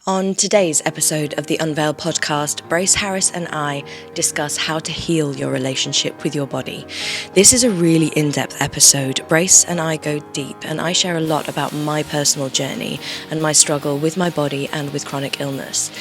On today's episode of the Unveil podcast, Brace Harris and I discuss how to heal your relationship with your body. This is a really in-depth episode. Brace and I go deep, and I share a lot about my personal journey and my struggle with my body and with chronic illness.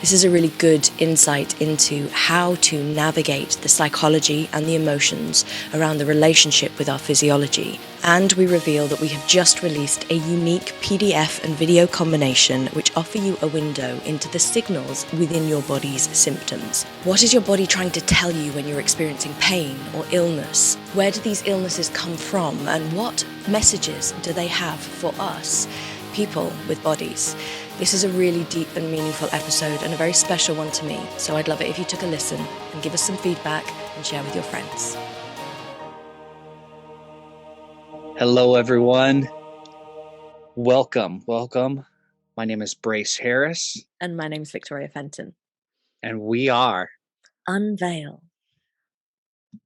This is a really good insight into how to navigate the psychology and the emotions around the relationship with our physiology. And we reveal that we have just released a unique PDF and video combination which offer you a window into the signals within your body's symptoms. What is your body trying to tell you when you're experiencing pain or illness? Where do these illnesses come from, and what messages do they have for us, people with bodies? This is a really deep and meaningful episode and a very special one to me, so I'd love it if you took a listen and give us some feedback and share with your friends. Hello, everyone. Welcome. My name is Brace Harris. And my name is Victoria Fenton. And we are Unveil.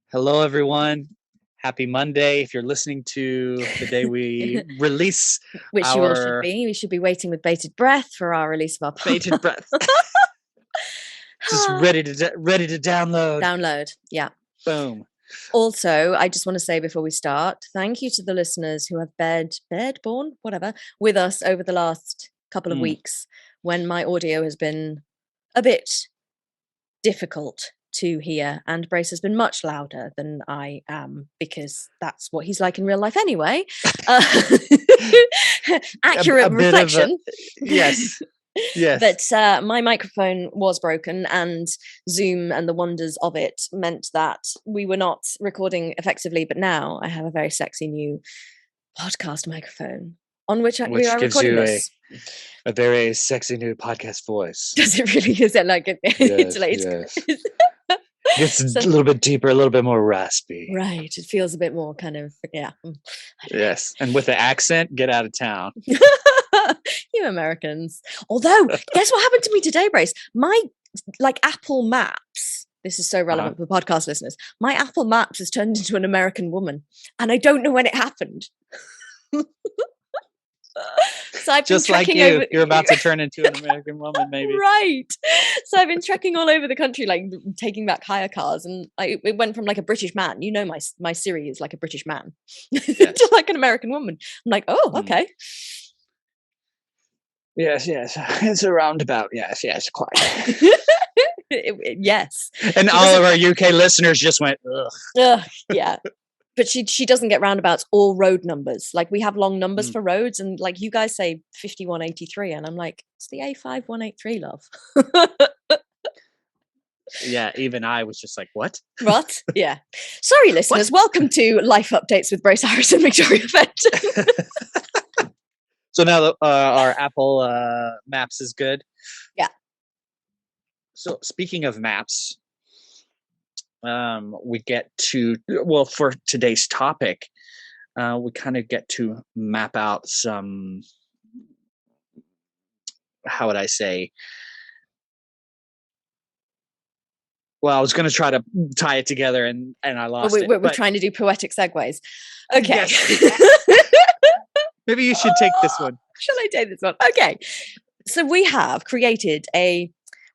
Hello, everyone. Happy Monday. If you're listening to the day we release Which you all should be. We should be waiting with bated breath for our release of our bated breath. Just ready to download. Download, yeah. Boom. Also, I just want to say before we start, thank you to the listeners who have borne, with us over the last couple of weeks when my audio has been a bit difficult to hear, and Brace has been much louder than I am because that's what he's like in real life anyway. Accurate reflection. Yes. Yes. But my microphone was broken, and Zoom and the wonders of it meant that we were not recording effectively. But now I have a very sexy new podcast microphone on which we are recording this. A very sexy new podcast voice. Does it really? Is it like yes. It's a little bit deeper, a little bit more raspy. Right. It feels a bit more kind of, yeah. Yes. And with the accent, get out of town. You Americans. Although, guess what happened to me today, Brace? My, Apple Maps, this is so relevant for podcast listeners, my Apple Maps has turned into an American woman, and I don't know when it happened. So I've just been like you're about to turn into an American woman, maybe. Right. So I've been trekking all over the country, taking back hire cars, and it went from a British man. You know, my Siri is like a British man, yes. to like an American woman. I'm like, oh, okay. Yes, it's a roundabout. Yes, quite. Yes. And all of our UK listeners just went, ugh. Yeah. But she doesn't get roundabouts or road numbers. We have long numbers for roads, and you guys say 5183, and I'm like, it's the A5183, love. Yeah, even I was just like, what? What? Yeah. Sorry, listeners. Welcome to Life Updates with Brace Harris and Victoria Fenton. So now that our Apple Maps is good. Yeah. So speaking of maps, we get to, for today's topic, we kind of get to map out some, how would I say? Well, I was going to try to tie it together and I lost it. We're trying to do poetic segues. Okay. Yes. Maybe you should take this one. Shall I take this one? Okay. So we have created I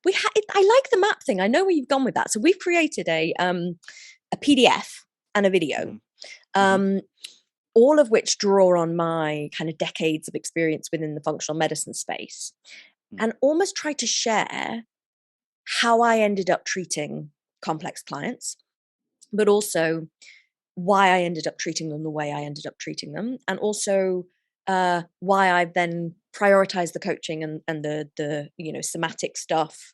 like the map thing. I know where you've gone with that. So we've created a PDF and a video, all of which draw on my kind of decades of experience within the functional medicine space, and almost try to share how I ended up treating complex clients, but also why I ended up treating them the way I ended up treating them, and also why I've then prioritized the coaching and the somatic stuff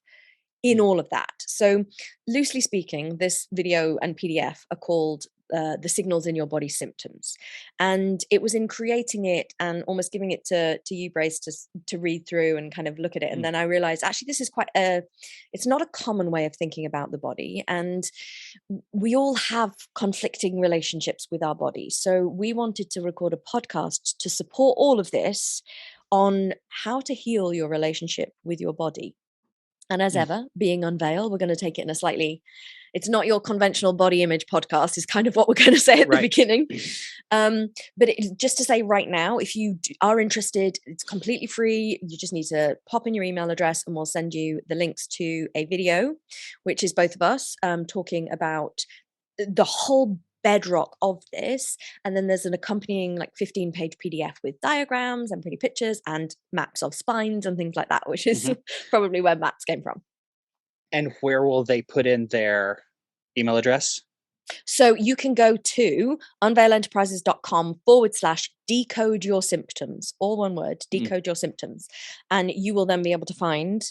in all of that. So loosely speaking, this video and PDF are called the signals in your body symptoms. And it was in creating it and almost giving it to you, Brace, to read through and kind of look at it. And then I realized, actually, this is it's not a common way of thinking about the body. And we all have conflicting relationships with our bodies. So we wanted to record a podcast to support all of this on how to heal your relationship with your body. And as ever, being Unveil, we're going to take it in a slightly It's not your conventional body image podcast, is kind of what we're going to say at the beginning. But just to say right now, if you are interested, it's completely free. You just need to pop in your email address and we'll send you the links to a video, which is both of us talking about the whole bedrock of this, and then there's an accompanying like 15-page PDF with diagrams and pretty pictures and maps of spines and things like that, which is probably where maps came from. And where will they put in their email address? So you can go to unveilenterprises.com/decode your symptoms, all one word, decode your symptoms, and you will then be able to find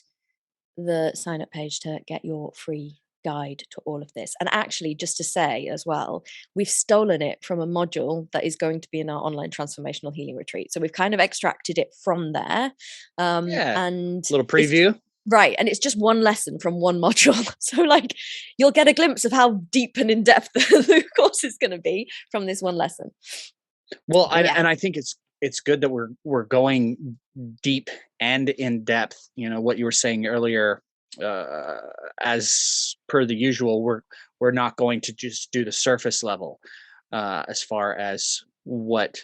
the sign up page to get your free guide to all of this. And actually, just to say as well, we've stolen it from a module that is going to be in our online transformational healing retreat. So we've kind of extracted it from there. And a little preview. Right. And it's just one lesson from one module. So like you'll get a glimpse of how deep and in depth the course is going to be from this one lesson. Well, and I think it's good that we're going deep and in depth. You know, what you were saying earlier, as per the usual, we're not going to just do the surface level as far as what,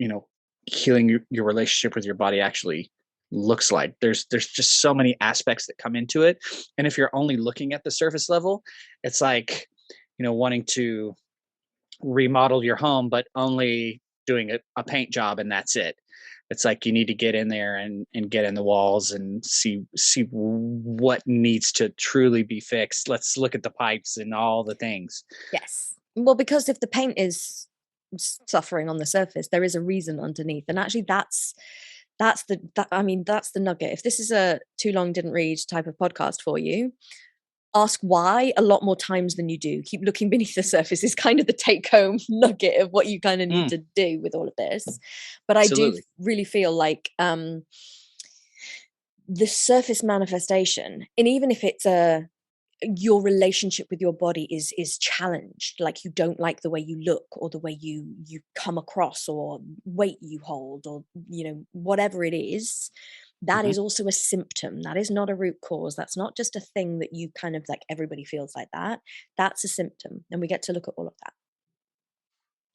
you know, healing your relationship with your body actually looks like. There's just so many aspects that come into it, and if you're only looking at the surface level, it's like, you know, wanting to remodel your home but only doing a paint job and that's it. It's like you need to get in there and get in the walls and see what needs to truly be fixed. Let's look at the pipes and all the things. Yes. Well, because if the paint is suffering on the surface, there is a reason underneath, and actually that's the nugget. If this is a too long didn't read type of podcast for you, ask why a lot more times than you do. Keep looking beneath the surface is kind of the take home nugget of what you kind of need to do with all of this. But Absolutely. I do really feel like the surface manifestation, and even if it's your relationship with your body is challenged, like you don't like the way you look or the way you come across or weight you hold or, you know, whatever it is, that is also a symptom. That is not a root cause. That's not just a thing that you kind of like, everybody feels like that. That's a symptom. And we get to look at all of that.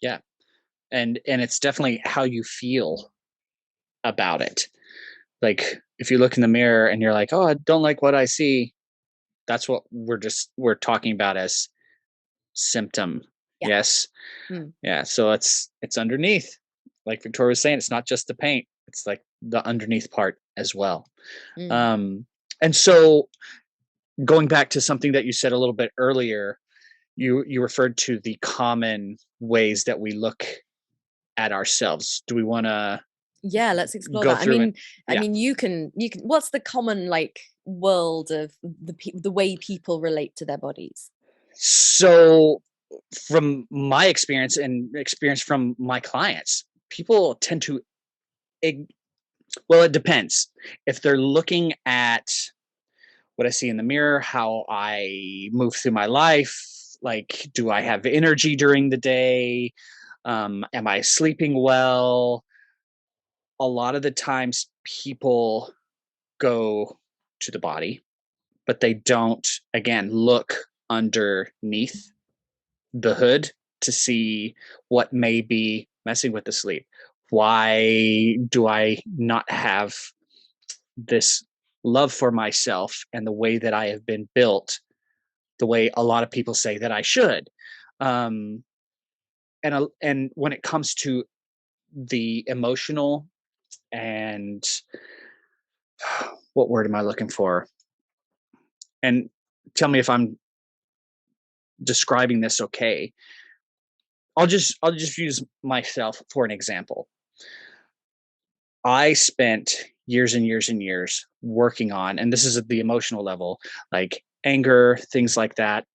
Yeah. And it's definitely how you feel about it. Like if you look in the mirror and you're like, oh, I don't like what I see, that's what we're talking about as symptom. Yes. Yeah. So it's underneath, like Victoria was saying, it's not just the paint, it's like the underneath part as well. And so going back to something that you said a little bit earlier, you referred to the common ways that we look at ourselves. Do we want to let's explore go that. through I mean you can what's the common like world of the way people relate to their bodies? So from my experience and experience from my clients, people tend to well, it depends. If they're looking at what I see in the mirror, how I move through my life, like, do I have energy during the day? Am I sleeping well? A lot of the times people go to the body, but they don't, again, look underneath the hood to see what may be messing with the sleep. Why do I not have this love for myself and the way that I have been built, the way a lot of people say that I should? And when it comes to the emotional and what word am I looking for? And tell me if I'm describing this okay. I'll just use myself for an example. I spent years and years and years working on, and this is at the emotional level, like anger, things like that.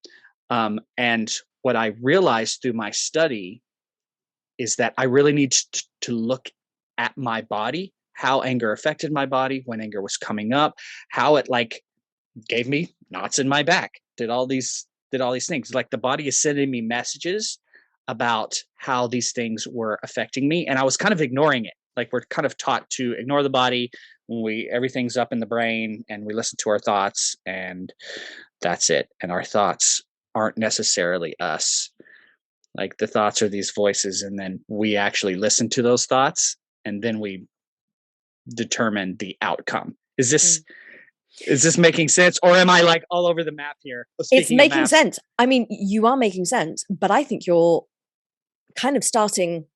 And what I realized through my study is that I really need to look at my body, how anger affected my body when anger was coming up, how it like gave me knots in my back, did all these things. Like the body is sending me messages about how these things were affecting me, and I was kind of ignoring it. Like we're kind of taught to ignore the body, Everything's up in the brain and we listen to our thoughts and that's it. And our thoughts aren't necessarily us. Like the thoughts are these voices, and then we actually listen to those thoughts and then we determine the outcome. Mm. Is this making sense, or am I like all over the map here? It's Speaking of making maps, sense. I mean, you are making sense, but I think you're kind of starting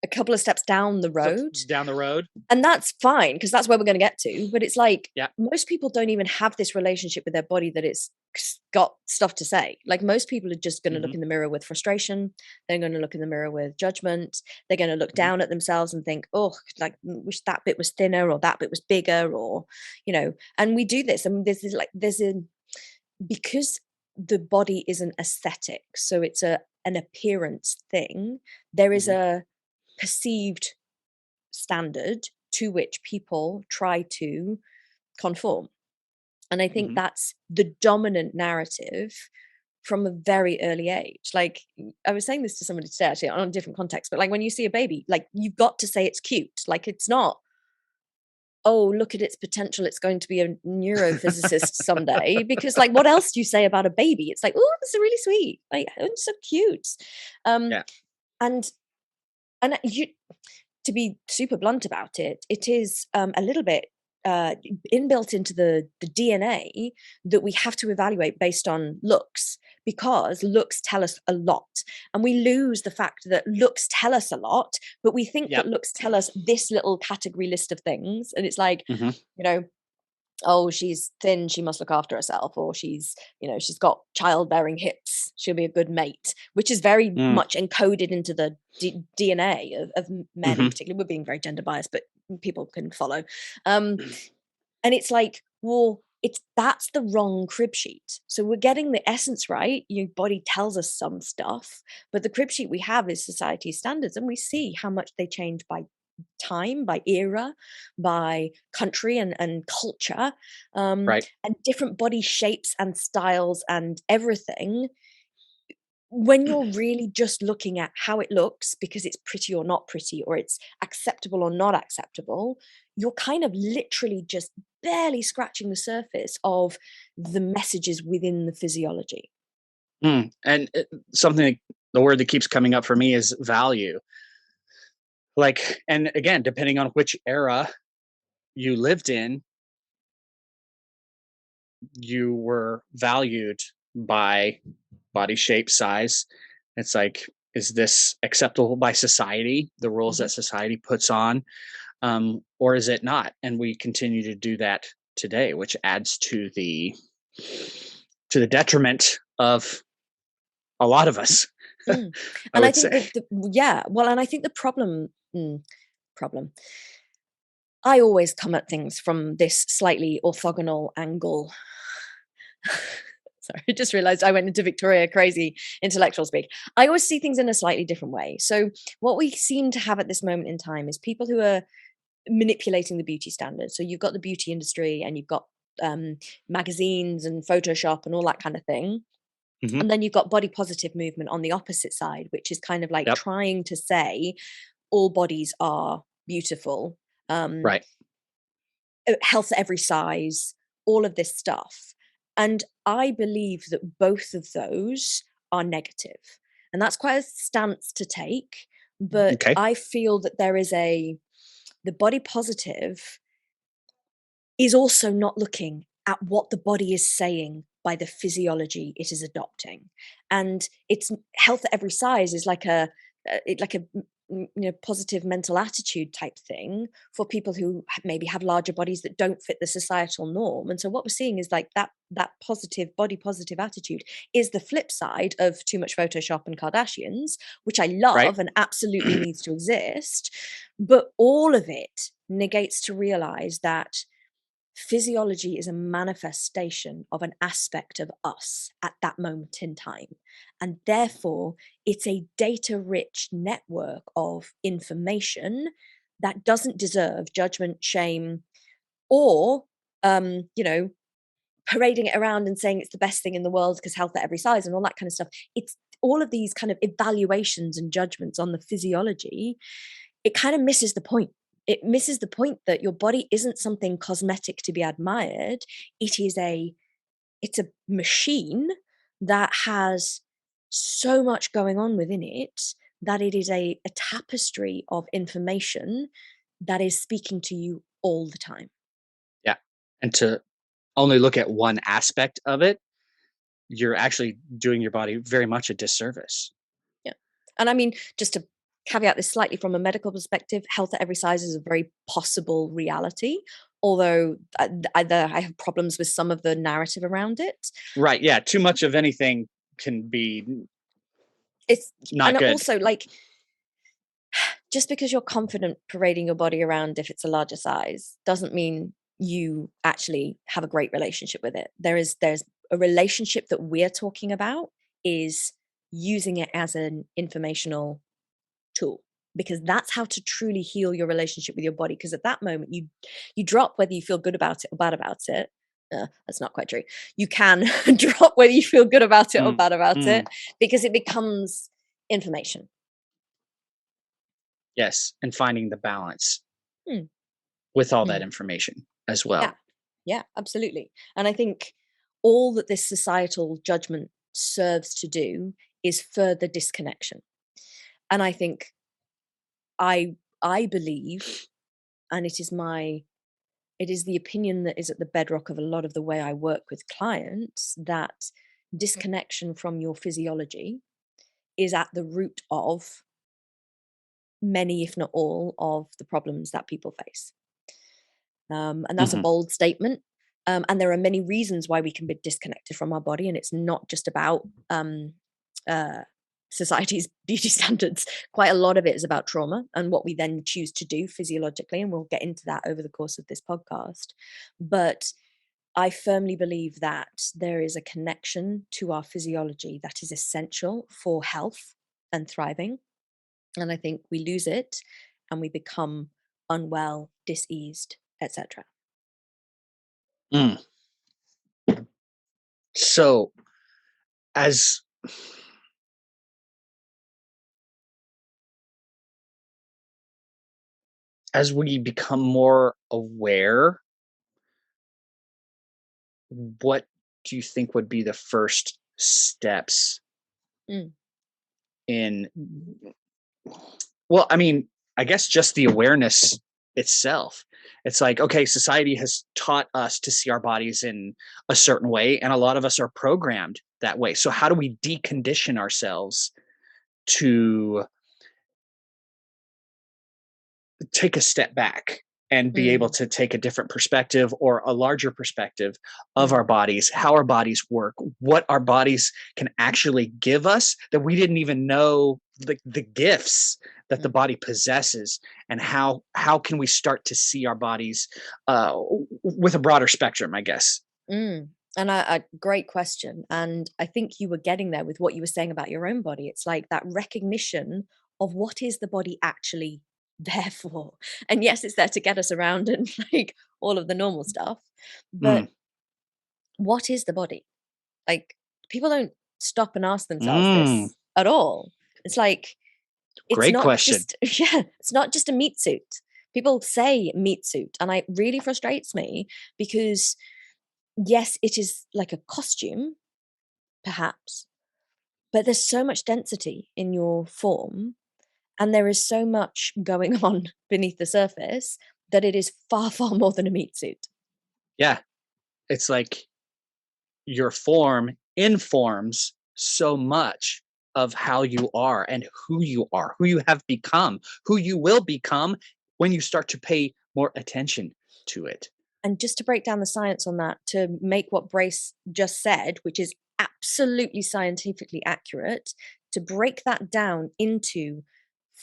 a couple of steps down the road. down the road. And that's fine, because that's where we're going to get to. But it's like, Yeah. most people don't even have this relationship with their body that it's got stuff to say. Like, most people are just going to look in the mirror with frustration. They're going to look in the mirror with judgment. They're going to look down at themselves and think, oh, like, wish that bit was thinner, or that bit was bigger, or, and we do this. And because the body is an aesthetic, so it's an appearance thing, there is a perceived standard to which people try to conform. And I think that's the dominant narrative from a very early age. Like, I was saying this to somebody today, actually, on a different context, but like, when you see a baby, like, you've got to say it's cute. Like, it's not, oh, look at its potential, it's going to be a neurophysicist someday. Because, like, what else do you say about a baby? It's like, oh, it's really sweet, like, oh, it's so cute. And you, to be super blunt about it, it is a little bit inbuilt into the DNA that we have to evaluate based on looks, because looks tell us a lot. And we lose the fact that looks tell us a lot, but we think that looks tell us this little category list of things. And it's like, oh, she's thin, she must look after herself, or she's got childbearing hips, she'll be a good mate, which is very much encoded into the DNA of men in particular. We're being very gender biased, but people can follow. And it's like, well, that's the wrong crib sheet. So we're getting the essence right. Your body tells us some stuff, but the crib sheet we have is society's standards, and we see how much they change by time, by era, by country and culture, and different body shapes and styles and everything. When you're really just looking at how it looks because it's pretty or not pretty, or it's acceptable or not acceptable, you're kind of literally just barely scratching the surface of the messages within the physiology. And something, the word that keeps coming up for me is value. Like, and again, depending on which era you lived in, you were valued by body shape, size. It's like, is this acceptable by society, the rules that society puts on, or is it not? And we continue to do that today, which adds to the detriment of a lot of us. And I think and I think the problem, I always come at things from this slightly orthogonal angle. Sorry, I just realized I went into Victoria crazy intellectual speak. I always see things in a slightly different way. So what we seem to have at this moment in time is people who are manipulating the beauty standards. So you've got the beauty industry, and you've got magazines and Photoshop and all that kind of thing. And then you've got body positive movement on the opposite side, which is kind of like trying to say all bodies are beautiful, health at every size, all of this stuff. And I believe that both of those are negative. And that's quite a stance to take. But I feel that there is the body positive is also not looking at what the body is saying by the physiology it is adopting. And it's health at every size is like a positive mental attitude type thing for people who maybe have larger bodies that don't fit the societal norm. And so what we're seeing is like that positive body positive attitude is the flip side of too much Photoshop and Kardashians, which I love and absolutely needs to exist. But all of it negates to realize that physiology is a manifestation of an aspect of us at that moment in time. And therefore, it's a data rich network of information that doesn't deserve judgment, shame, or, parading it around and saying it's the best thing in the world because health at every size and all that kind of stuff. It's all of these kind of evaluations and judgments on the physiology. It kind of misses the point. it misses the point that your body isn't something cosmetic to be admired. It's a machine that has so much going on within it, that it is a tapestry of information that is speaking to you all the time. Yeah. And to only look at one aspect of it, you're actually doing your body very much a disservice. Yeah. And I mean, just to caveat this slightly from a medical perspective, health at every size is a very possible reality. Although I have problems with some of the narrative around it. Right. Yeah. Too much of anything can be It's not and good. also like, just because you're confident parading your body around if it's a larger size doesn't mean you actually have a great relationship with it. There's a relationship that we're talking about is using it as an informational tool, because that's how to truly heal your relationship with your body. Because at that moment you drop whether you feel good about it or bad about it. That's not quite true. You can drop whether you feel good about it or Mm, bad about it, mm, because it becomes information. yes. And finding the balance Hmm. with all that Hmm. information as Yeah. well. Yeah, absolutely. And I think all that this societal judgment serves to do is further disconnection. And I think I believe, and it is the opinion that is at the bedrock of a lot of the way I work with clients, that disconnection from your physiology is at the root of many, if not all, of the problems that people face. And that's a Mhm. bold statement. And there are many reasons why we can be disconnected from our body. And it's not just about uh, society's beauty standards. Quite a lot of it is about trauma and what we then choose to do physiologically. And we'll get into that over the course of this podcast. But I firmly believe that there is a connection to our physiology that is essential for health and thriving. And I think we lose it and we become unwell, diseased, etc. Mm. So as as we become more aware, what do you think would be the first steps Mm, in, well, I mean, I guess just the awareness itself. It's like, okay, society has taught us to see our bodies in a certain way, and a lot of us are programmed that way. So how do we decondition ourselves to take a step back and be able mm, to take a different perspective or a larger perspective of mm, our bodies, how our bodies work, what our bodies can actually give us that we didn't even know, the gifts that the mm, body possesses, and how can we start to see our bodies with a broader spectrum, I guess. mm. And I great question. And I think you were getting there with what you were saying about your own body. It's like that recognition of what is the body actually there for. And yes, it's there to get us around and like all of the normal stuff. Mm, But what is the body? Like, people don't stop and ask themselves mm, this at all. It's like, it's great not question. just yeah, it's not just a meat suit. People say meat suit, and it really frustrates me because yes, it is like a costume, perhaps, but there's so much density in your form, and there is so much going on beneath the surface that it is far, far more than a meat suit. Yeah, it's like your form informs so much of how you are and who you have become, who you will become when you start to pay more attention to it. And just to break down the science on that, to make what Brace just said, which is absolutely scientifically accurate, to break that down into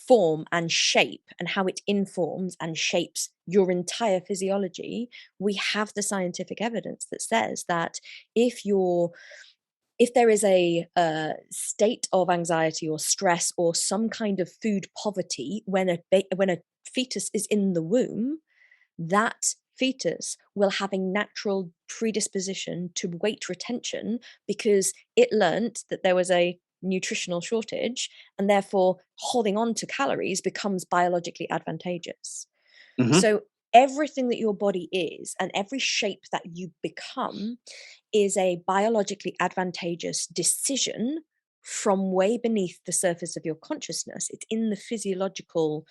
form and shape and how it informs and shapes your entire physiology, we have the scientific evidence that says that if you're if there is a state of anxiety or stress or some kind of food poverty when when a fetus is in the womb, that fetus will have a natural predisposition to weight retention because it learnt that there was a nutritional shortage, and therefore holding on to calories becomes biologically advantageous. So everything that your body is and every shape that you become is a biologically advantageous decision from way beneath the surface of your consciousness. It's in the physiological,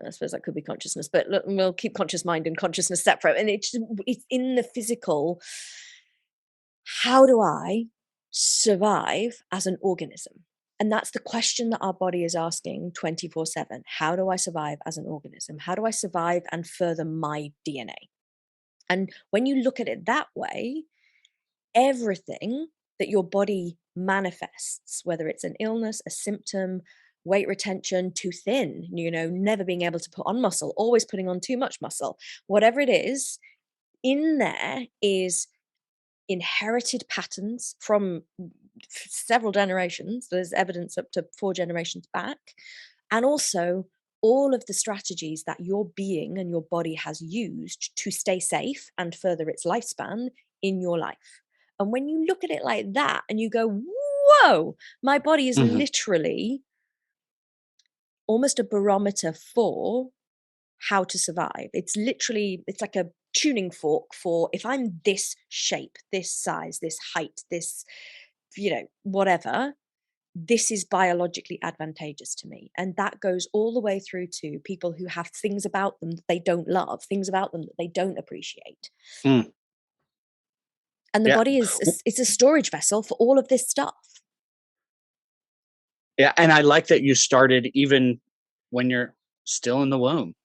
I suppose that could be consciousness, but look, we'll keep conscious mind and consciousness separate. And it's in the physical. How do I survive as an organism? And that's the question that our body is asking 24/7. How do I survive as an organism? How do I survive and further my DNA? And when you look at it that way, everything that your body manifests, whether it's an illness, a symptom, weight retention, too thin, never being able to put on muscle, always putting on too much muscle, whatever it is, in there is inherited patterns from several generations. There's evidence up to 4 generations back. And also all of the strategies that your being and your body has used to stay safe and further its lifespan in your life. And when you look at it like that and you go, whoa, my body is literally almost a barometer for how to survive. It's like a tuning fork for, if I'm this shape, this size, this height, this, whatever, this is biologically advantageous to me. And that goes all the way through to people who have things about them that they don't love, things about them that they don't appreciate. And the body it's a storage vessel for all of this stuff. Yeah. And I like that you started even when you're still in the womb.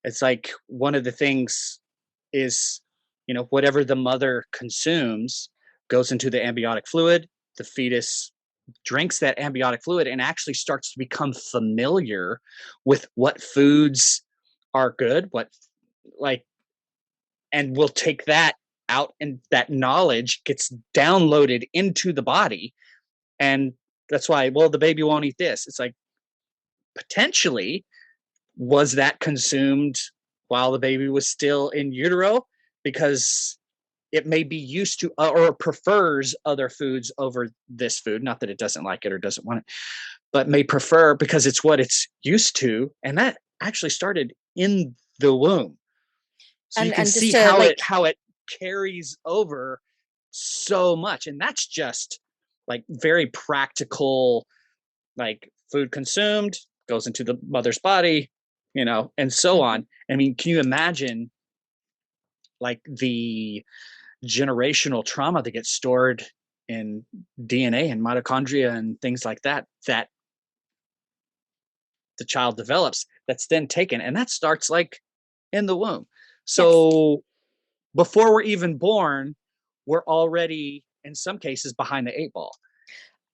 It's like one of the things is, whatever the mother consumes goes into the amniotic fluid. The fetus drinks that amniotic fluid and actually starts to become familiar with what foods are good, and we'll take that out, and that knowledge gets downloaded into the body. And that's why, well, the baby won't eat this. It's like, potentially, was that consumed while the baby was still in utero? Because it may be used to or prefers other foods over this food. Not that it doesn't like it or doesn't want it, but may prefer because it's what it's used to. And that actually started in the womb. So you can see how it carries over so much. And that's just like very practical, like food consumed goes into the mother's body, and so on. I mean, can you imagine like the generational trauma that gets stored in DNA and mitochondria and things like that, that the child develops, that's then taken, and that starts like in the womb. So before we're even born, we're already in some cases behind the 8 ball.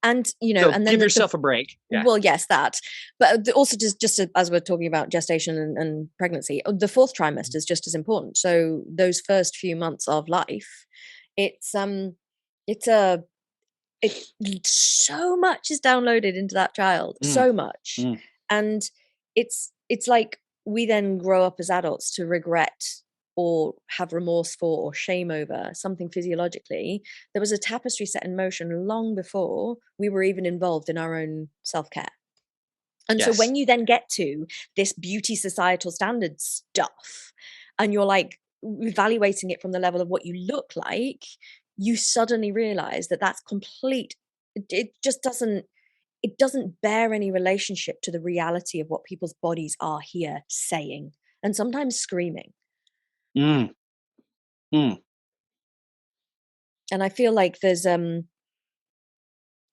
And so and then give yourself a break. Well, yes, that, but also just as we're talking about gestation and pregnancy, the 4th trimester is just as important. So those first few months of life, it's so much is downloaded into that child, so much. And it's like we then grow up as adults to regret or have remorse for or shame over something physiologically. There was a tapestry set in motion long before we were even involved in our own self-care. And so when you then get to this beauty societal standard stuff and you're like evaluating it from the level of what you look like, you suddenly realize that that's complete. It just doesn't bear any relationship to the reality of what people's bodies are here saying and sometimes screaming. And I feel like there's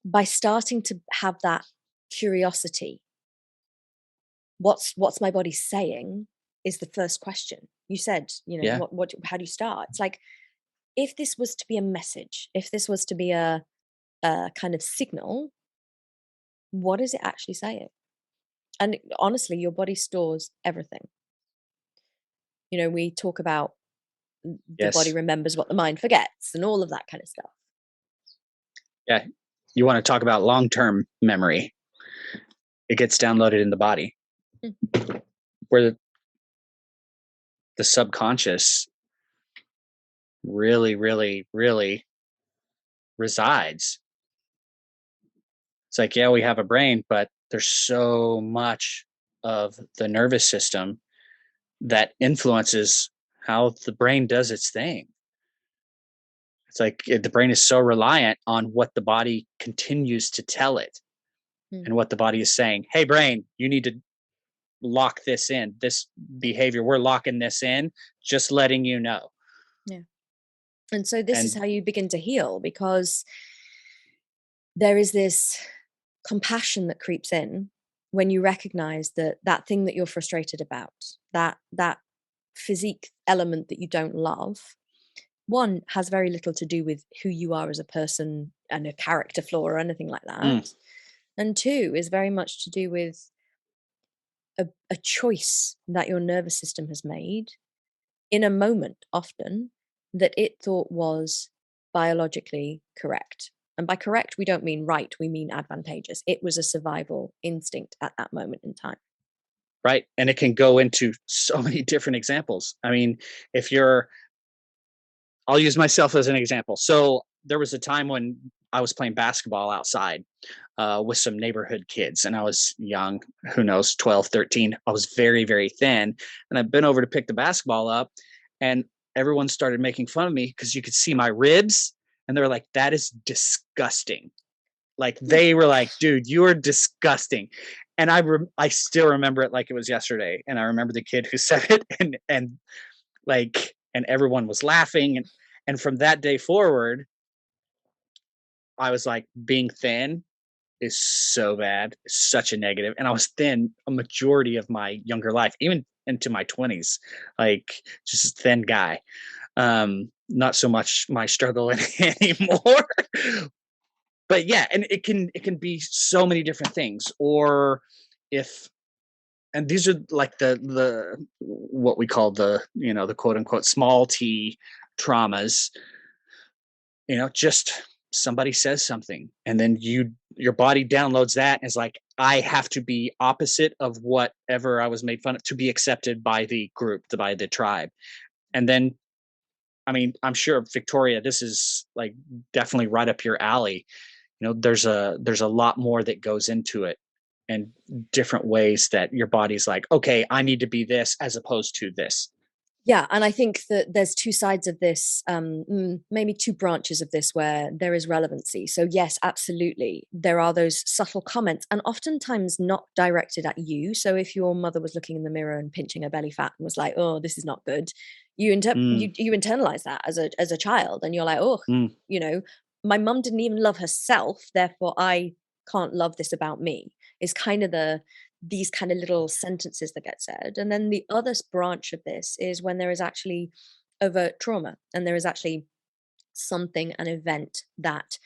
by starting to have that curiosity, what's my body saying is the first question. You said, how do you start? It's like, if this was to be a message, if this was to be a kind of signal, what is it actually saying? And honestly, your body stores everything. We talk about the body remembers what the mind forgets and all of that kind of stuff. Yeah. You want to talk about long-term memory. It gets downloaded in the body where the subconscious really, really, really resides. It's like, we have a brain, but there's so much of the nervous system that influences how the brain does its thing. It's like the brain is so reliant on what the body continues to tell it Mm. and what the body is saying. Hey, brain, you need to lock this in, this behavior. We're locking this in, just letting you know. Yeah. And so this is And how you begin to heal, because there is this compassion that creeps in when you recognize that that thing that you're frustrated about, that physique element that you don't love, one, has very little to do with who you are as a person and a character flaw or anything like that. mm, And two, is very much to do with a choice that your nervous system has made in a moment, often, that it thought was biologically correct. And by correct, we don't mean right, we mean advantageous. It was a survival instinct at that moment in time. right. And it can go into so many different examples. I mean, if you're, I'll use myself as an example. So there was a time when I was playing basketball outside with some neighborhood kids, and I was young, who knows, 12, 13. I was very, very thin. And I've been over to pick the basketball up, and everyone started making fun of me because you could see my ribs. And they were like, that is disgusting. Like they were like, dude, you are disgusting. And I still remember it like it was yesterday. And I remember the kid who said it, and like, and everyone was laughing. And from that day forward, I was like, being thin is so bad, such a negative. And I was thin a majority of my younger life, even into my 20s, like just a thin guy. Not so much my struggle anymore. But yeah, and it can be so many different things. Or if, and these are like the what we call the, the quote unquote small t traumas, just somebody says something, and then your body downloads that and is like, I have to be opposite of whatever I was made fun of to be accepted by the group, by the tribe. And then, I mean, I'm sure, Victoria, this is like definitely right up your alley. There's a lot more that goes into it, and different ways that your body's like, okay, I need to be this as opposed to this. Yeah, and I think that there's two sides of this, maybe two branches of this where there is relevancy. So yes, absolutely, there are those subtle comments, and oftentimes not directed at you. So if your mother was looking in the mirror and pinching her belly fat and was like, "Oh, this is not good," Mm, you internalize that as a child, and you're like, "Oh, mm, you know, my mum didn't even love herself, therefore I can't love this about me." Is kind of these kind of little sentences that get said. And then the other branch of this is when there is actually overt trauma, and there is actually something, an event that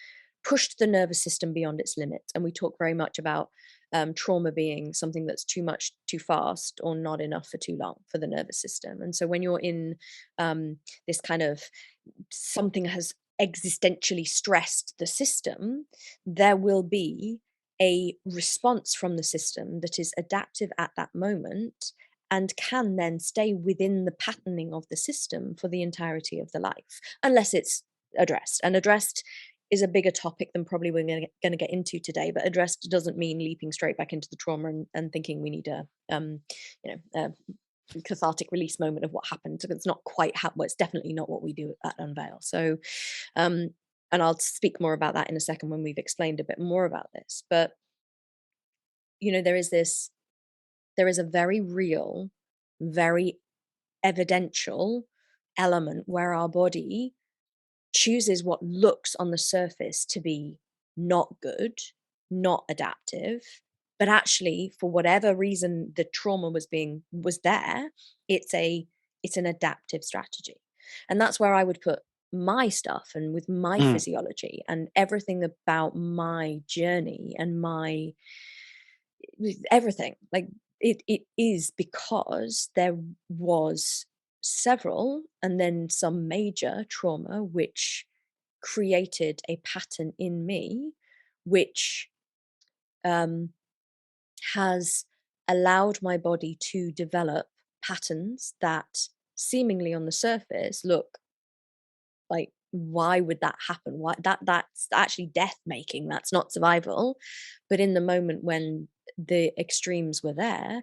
pushed the nervous system beyond its limits. And we talk very much about trauma being something that's too much too fast, or not enough for too long for the nervous system. And so when you're in this kind of, something has existentially stressed the system, there will be a response from the system that is adaptive at that moment, and can then stay within the patterning of the system for the entirety of the life, unless it's addressed. And addressed is a bigger topic than probably we're going to get into today. But addressed doesn't mean leaping straight back into the trauma and thinking we need a cathartic release moment of what happened. It's not quite how, well, it's definitely not what we do at Unveil. So um and I'll speak more about that in a second when we've explained a bit more about this. But there is this, there is a very real, very evidential element where our body chooses what looks on the surface to be not good, not adaptive, but actually, for whatever reason the trauma was there, it's an adaptive strategy. And that's where I would put my stuff, and with my mm. physiology and everything about my journey and my with everything. Like, it is because there was several, and then some major trauma which created a pattern in me, which um, has allowed my body to develop patterns that seemingly on the surface look like, why would that happen? Why, that's actually death making, that's not survival. But in the moment when the extremes were there,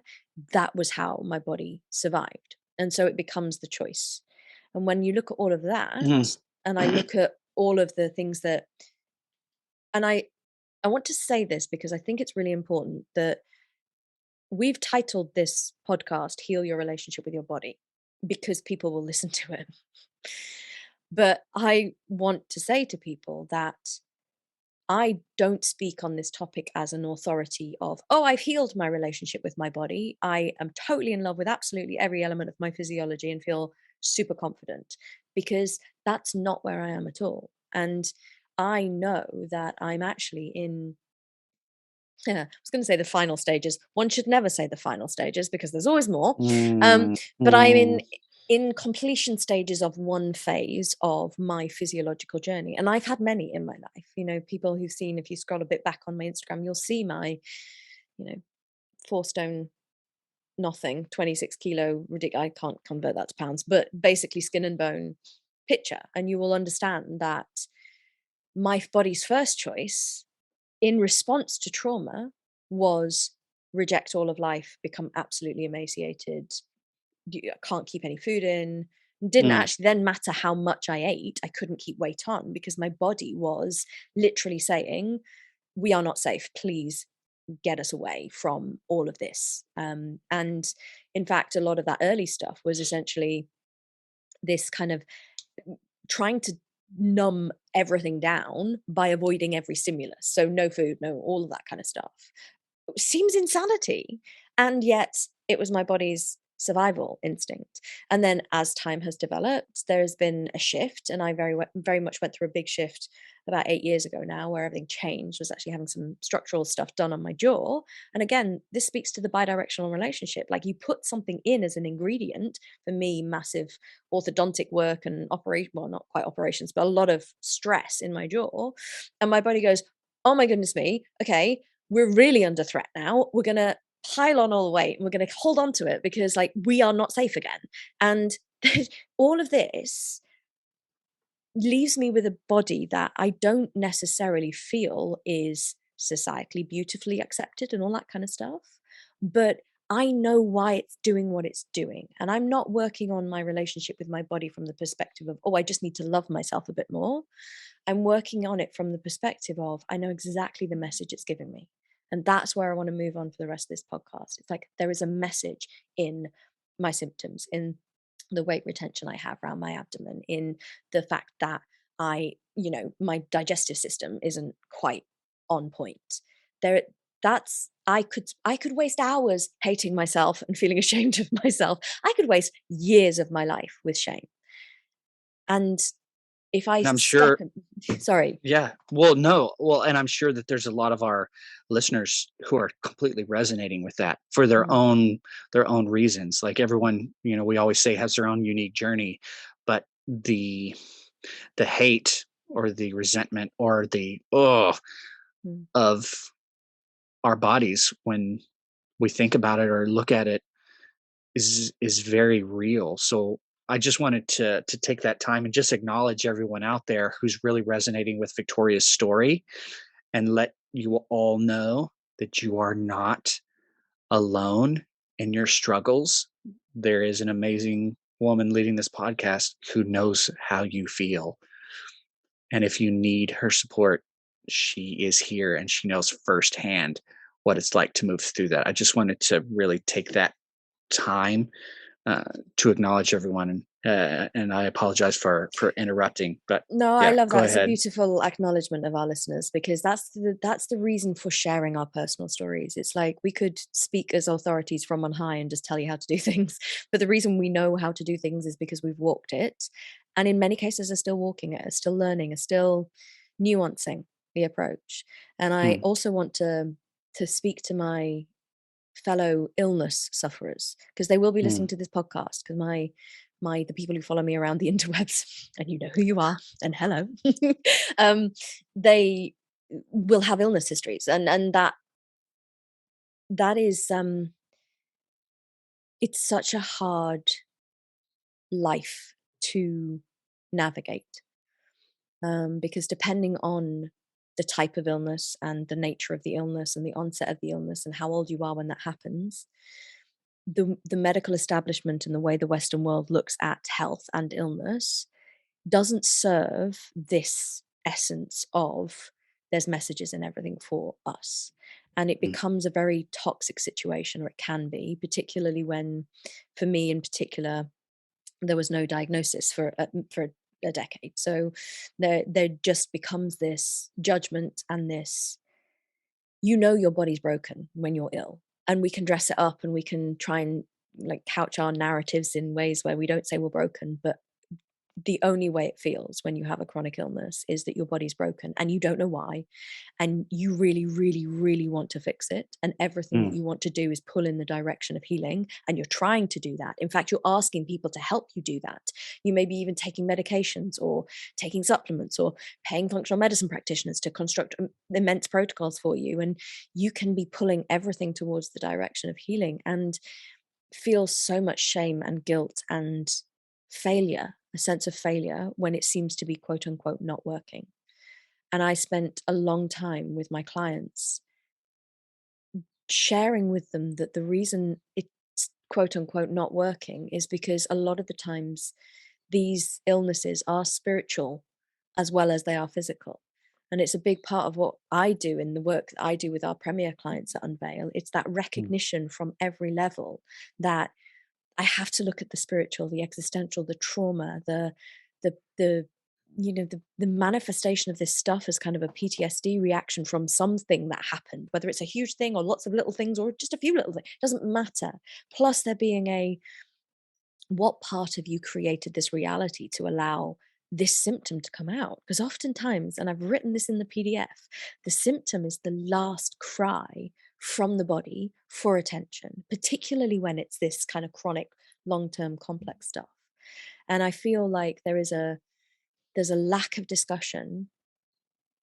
that was how my body survived. And so it becomes the choice. And when you look at all of that, Mm. and I look at all of the things that, and I want to say this because I think it's really important that we've titled this podcast Heal Your Relationship with Your Body because people will listen to it. But I want to say to people that I don't speak on this topic as an authority of, oh, I've healed my relationship with my body. I am totally in love with absolutely every element of my physiology and feel super confident, because that's not where I am at all. And I know that I'm actually in, yeah, I was going to say the final stages. One should never say the final stages because there's always more. Mm, But I'm mm, in completion stages of one phase of my physiological journey, and I've had many in my life. You know, people who've seen, if you scroll a bit back on my Instagram, you'll see my, you know, 4 stone nothing, 26 kilo ridiculous. I can't convert that to pounds, but basically skin and bone picture, and you will understand that my body's first choice in response to trauma was reject all of life, become absolutely emaciated, can't keep any food in. Didn't mm. actually then matter how much I ate, I couldn't keep weight on because my body was literally saying, we are not safe, please get us away from all of this. And in fact, a lot of that early stuff was essentially this kind of trying to numb everything down by avoiding every stimulus. So no food, no, all of that kind of stuff. Seems insanity. And yet it was my body's survival instinct. And then as time has developed, there has been a shift. And I very much went through a big shift about 8 years ago now, where everything changed. Was actually having some structural stuff done on my jaw. And again, this speaks to the bidirectional relationship. Like, you put something in as an ingredient. For me, massive orthodontic work and operation, well, not quite operations, but a lot of stress in my jaw. And my body goes, oh my goodness me, okay, we're really under threat now. We're going to pile on all the weight and we're going to hold on to it because, like, we are not safe again. And all of this leaves me with a body that I don't necessarily feel is societally beautifully accepted and all that kind of stuff. But I know why it's doing what it's doing. And I'm not working on my relationship with my body from the perspective of, oh, I just need to love myself a bit more. I'm working on it from the perspective of, I know exactly the message it's giving me. And that's where I want to move on for the rest of this podcast. It's like there is a message in my symptoms, in the weight retention I have around my abdomen, in the fact that my digestive system isn't quite on point. There, that's I could waste hours hating myself and feeling ashamed of myself. I could waste years of my life with shame. And if I And I'm stop sure, and sorry. yeah. Well, no. Well, and I'm sure that there's a lot of our listeners who are completely resonating with that for Mm, their own reasons. Like everyone, we always say has their own unique journey, but the hate or the resentment or the mm. of our bodies when we think about it or look at it is very real. So I just wanted to take that time and just acknowledge everyone out there who's really resonating with Victoria's story and let you all know that you are not alone in your struggles. There is an amazing woman leading this podcast who knows how you feel. And if you need her support, she is here and she knows firsthand what it's like to move through that. I just wanted to really take that time uh, to acknowledge everyone. And I apologize for interrupting, but No, I yeah, love go that. It's a ahead. beautiful acknowledgement of our listeners, because that's the reason for sharing our personal stories. It's like we could speak as authorities from on high and just tell you how to do things, but the reason we know how to do things is because we've walked it, and in many cases are still walking it, are still learning, are still nuancing the approach. And I Mm, also want to speak to my fellow illness sufferers, because they will be listening mm. to this podcast, because the people who follow me around the interwebs, and you know who you are, and hello, they will have illness histories, and that is it's such a hard life to navigate, because depending on the type of illness and the nature of the illness and the onset of the illness and how old you are when that happens, the medical establishment and the way the Western world looks at health and illness doesn't serve this essence of there's messages in everything for us. And it Mm, becomes a very toxic situation, or it can be, particularly when, for me in particular, there was no diagnosis for a decade. So there just becomes this judgment and this, your body's broken when you're ill, and we can dress it up and we can try and like couch our narratives in ways where we don't say we're broken, but the only way it feels when you have a chronic illness is that your body's broken and you don't know why, and you really really really want to fix it, and everything that mm, you want to do is pull in the direction of healing, and you're trying to do that. In fact, you're asking people to help you do that. You may be even taking medications or taking supplements or paying functional medicine practitioners to construct immense protocols for you, and you can be pulling everything towards the direction of healing and feel so much shame and guilt and failure, a sense of failure, when it seems to be quote unquote not working. And I spent a long time with my clients sharing with them that the reason it's quote unquote not working is because a lot of the times these illnesses are spiritual as well as they are physical. And it's a big part of what I do in the work that I do with our premier clients at Unveil. It's that mm, recognition from every level that I have to look at the spiritual, the existential, the trauma, the the manifestation of this stuff as kind of a PTSD reaction from something that happened, whether it's a huge thing or lots of little things or just a few little things, doesn't matter. Plus there being a, what part of you created this reality to allow this symptom to come out? Because oftentimes, and I've written this in the PDF, the symptom is the last cry from the body for attention, particularly when it's this kind of chronic, long-term complex stuff. And I feel like there's a lack of discussion,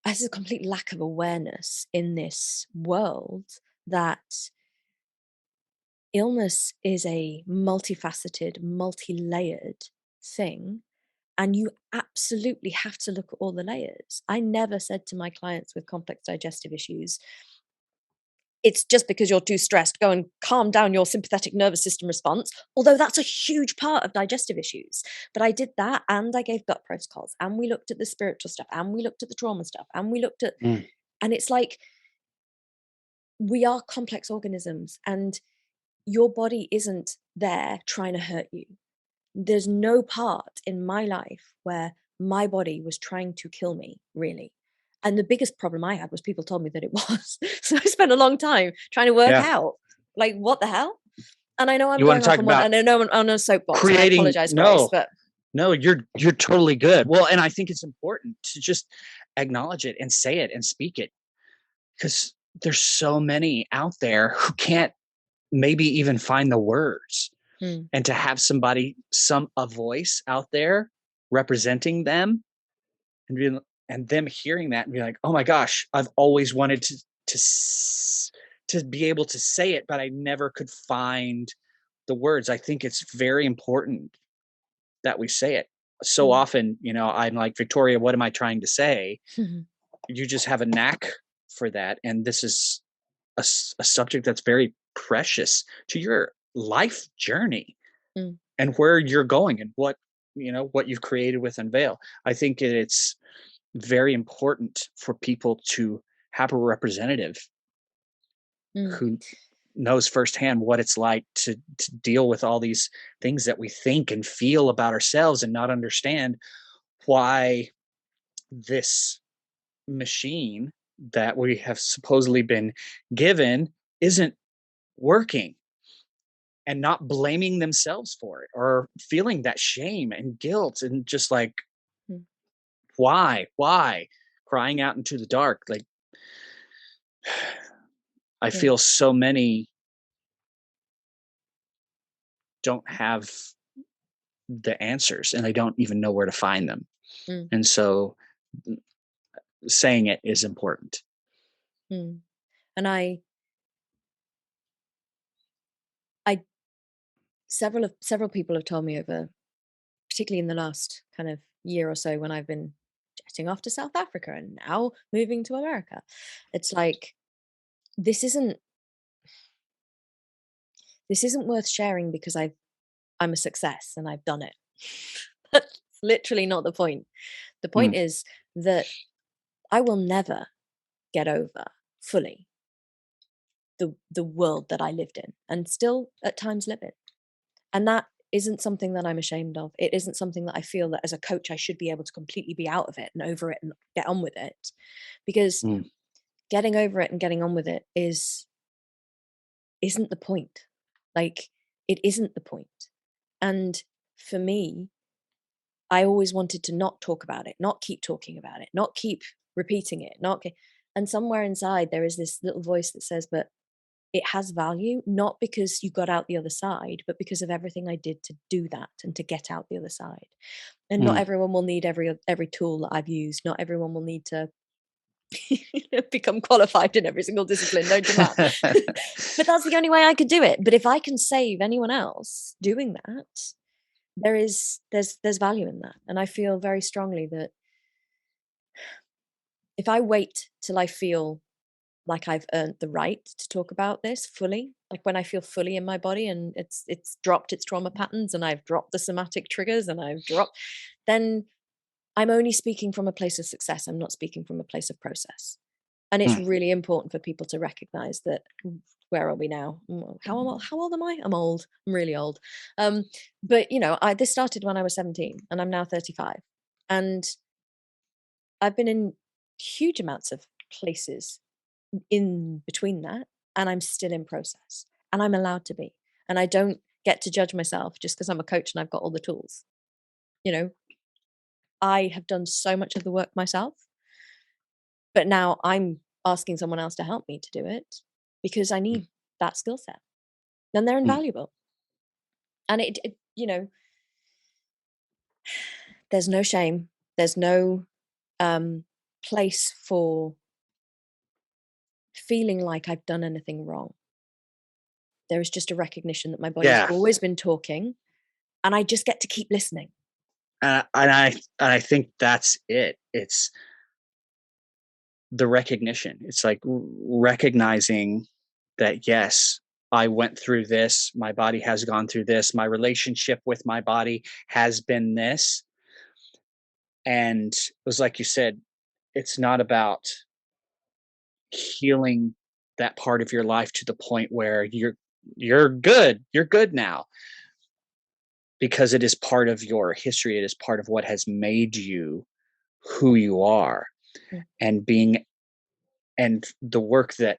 there's a complete lack of awareness in this world that illness is a multifaceted, multi-layered thing, and you absolutely have to look at all the layers. I never said to my clients with complex digestive issues, it's just because you're too stressed, go and calm down your sympathetic nervous system response, although that's a huge part of digestive issues. But I did that, and I gave gut protocols, and we looked at the spiritual stuff, and we looked at the trauma stuff, and we looked at, mm. and it's like, we are complex organisms, and your body isn't there trying to hurt you. There's no part in my life where my body was trying to kill me, really. And the biggest problem I had was people told me that it was. So I spent a long time trying to work Yeah. out, like, what the hell? And I know I'm You want going to off talk on one, about and I know I'm on a soapbox, and I creating? apologize, Grace, No, but no, you're totally good. Well, and I think it's important to just acknowledge it and say it and speak it, because there's so many out there who can't maybe even find the words. mm, And to have somebody, a voice out there representing them, and and them hearing that and be like, oh my gosh, I've always wanted to be able to say it, but I never could find the words. I think it's very important that we say it. So mm, often, I'm like, Victoria, what am I trying to say? You just have a knack for that, and this is a subject that's very precious to your life journey mm, and where you're going and what you've created with Unveil. I think it's very important for people to have a representative mm, who knows firsthand what it's like to deal with all these things that we think and feel about ourselves and not understand why this machine that we have supposedly been given isn't working, and not blaming themselves for it or feeling that shame and guilt and just like, mm, why crying out into the dark. Like, I yeah, feel so many don't have the answers and they don't even know where to find them. mm, And so saying it is important. mm. And I several people have told me over, particularly in the last kind of year or so, when I've been jetting off to South Africa and now moving to America. It's like, this isn't this isn't worth sharing because I'm a success and I've done it. That's literally not the point. The point is that I will never get over fully the world that I lived in and still at times live in. And that isn't something that I'm ashamed of. It isn't something that I feel that as a coach I should be able to completely be out of it and over it and get on with it. Because getting over it and getting on with it isn't the point. Like, it isn't the point. And for me, I always wanted to not talk about it, not keep talking about it, not keep repeating it, and somewhere inside there is this little voice that says, but it has value, not because you got out the other side, but because of everything I did to do that and to get out the other side. And not everyone will need every tool that I've used. Not everyone will need to become qualified in every single discipline, no demand. But that's the only way I could do it. But if I can save anyone else doing that, there's value in that. And I feel very strongly that if I wait till I feel like I've earned the right to talk about this fully, like when I feel fully in my body and it's dropped its trauma patterns and I've dropped the somatic triggers and then I'm only speaking from a place of success. I'm not speaking from a place of process. And it's really important for people to recognize that. Where are we now? How old am I? I'm old. I'm really old. But this started when I was 17 and I'm now 35. And I've been in huge amounts of places in between that, and I'm still in process, and I'm allowed to be, and I don't get to judge myself just because I'm a coach and I've got all the tools. I have done so much of the work myself, but now I'm asking someone else to help me to do it because I need that skill set, and they're invaluable. And it there's no shame, there's no place for feeling like I've done anything wrong. There is just a recognition that my body's always been talking, and I just get to keep listening. And I think that's it. It's the recognition. It's like recognizing that, yes, I went through this. My body has gone through this. My relationship with my body has been this. And it was like you said, it's not about healing that part of your life to the point where you're good now, because it is part of your history. It is part of what has made you who you are. And the work that